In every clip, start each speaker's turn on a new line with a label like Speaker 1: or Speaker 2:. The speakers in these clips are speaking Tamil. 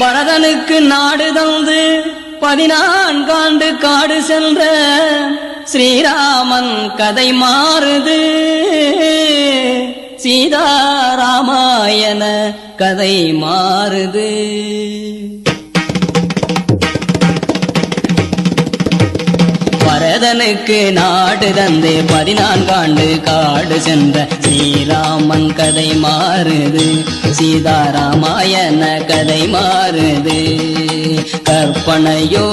Speaker 1: பரதனுக்கு நாடு தந்து 14 ஆண்டு காடு சென்ற ஸ்ரீராமன் கதை மாறுது. சீதாராமாயண கதை மாறுது. பரதனுக்கு நாடு தந்து 14 ஆண்டு காடு சென்ற ஸ்ரீராமன் கதை மாறுது. சீதாராமாயண கதை மாறுது. கற்பனையோ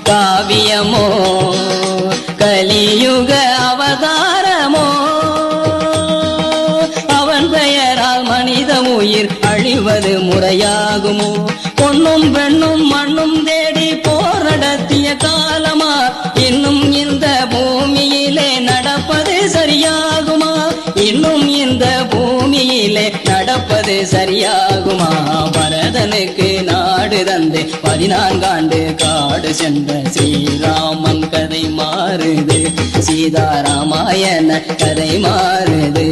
Speaker 1: காவியமோ கலியுக அவதாரமோ அவன் பெயரால் மனித உயிர் அழிவது முறையாகுமோ? பொன்னும் பெண்ணும் மண்ணும் தேடி போர் நடத்திய காலமா? இன்னும் இந்த பூமியிலே நடப்பது சரியாகுமா? இன்னும் இந்த பூமியிலே நடப்பது சரியாகுமா? பரதனுக்கு நாடு தந்து 14 ஆண்டு காடு சென்ற ஸ்ரீராமன் கதை மாறுது. சீதாராமாயண கதை மாறுது.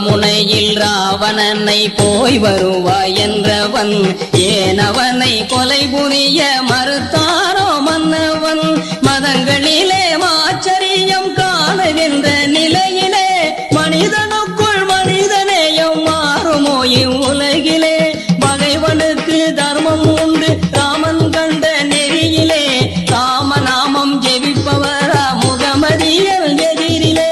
Speaker 1: முனையில் ராவணனை போய் வருவாய் என்றவன் ஏனவனை கொலை புரிய மறுத்தாரோ மன்னவன்? மதங்களிலே ஆச்சரியம் காணுகின்ற நிலையிலே மனிதனுக்குள் மனிதநேயம் மாறுமோ இவ்வுலகிலே? பகைவனுக்கு தர்மம் உண்டு ராமன் கண்ட நெறியிலே. ராமநாமம் ஜெபிப்பவரா முகமதியன் எதிரிலே?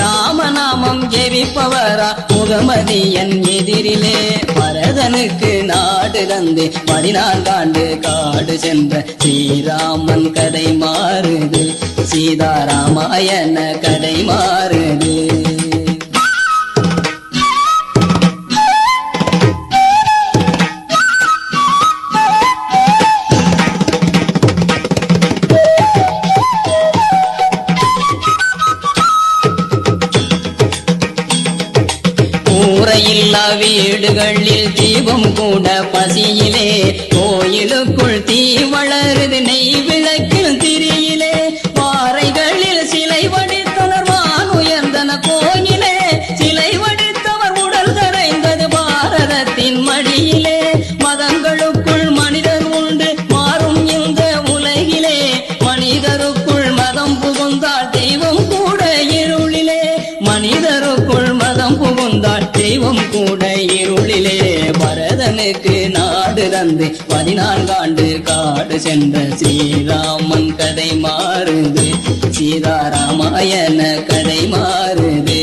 Speaker 1: ராமநாமம் ஜெபிப்பவரா முகமதியன் எதிரிலே? பரதனுக்கு நாடு தந்து 14 ஆண்டு காடு சென்ற ஸ்ரீராமன் கதை மாறுது. சீதாராமாயண கதை மாறுது. இல்லா வீடுகளில் தீபம் கூட பசியிலே. கோயிலுக்குள் தீ வளருது நெய் விளக்கில் திரியிலே. பாறைகளில் சிலை வடித்தனர் வான் உயர்ந்தன கோயிலே. சிலை வடித்தவர் உடல் கரைந்தது பாரதத்தின் மடியிலே. மதங்களுக்குள் மனிதர் உண்டு மாறும் இந்த உலகிலே. மனிதருக்குள் மதம் புகுந்தால் தெய்வம் கூட இருளிலே. மனிதருக்குள் மதம் புகுந்தால் தெய்வம் கூட இருளிலே. பரதனுக்கு நாடு தந்து 14 ஆண்டு காடு சென்ற ஸ்ரீராமன் கதை மாறுது. சீதாராமாயண கதை மாறுது.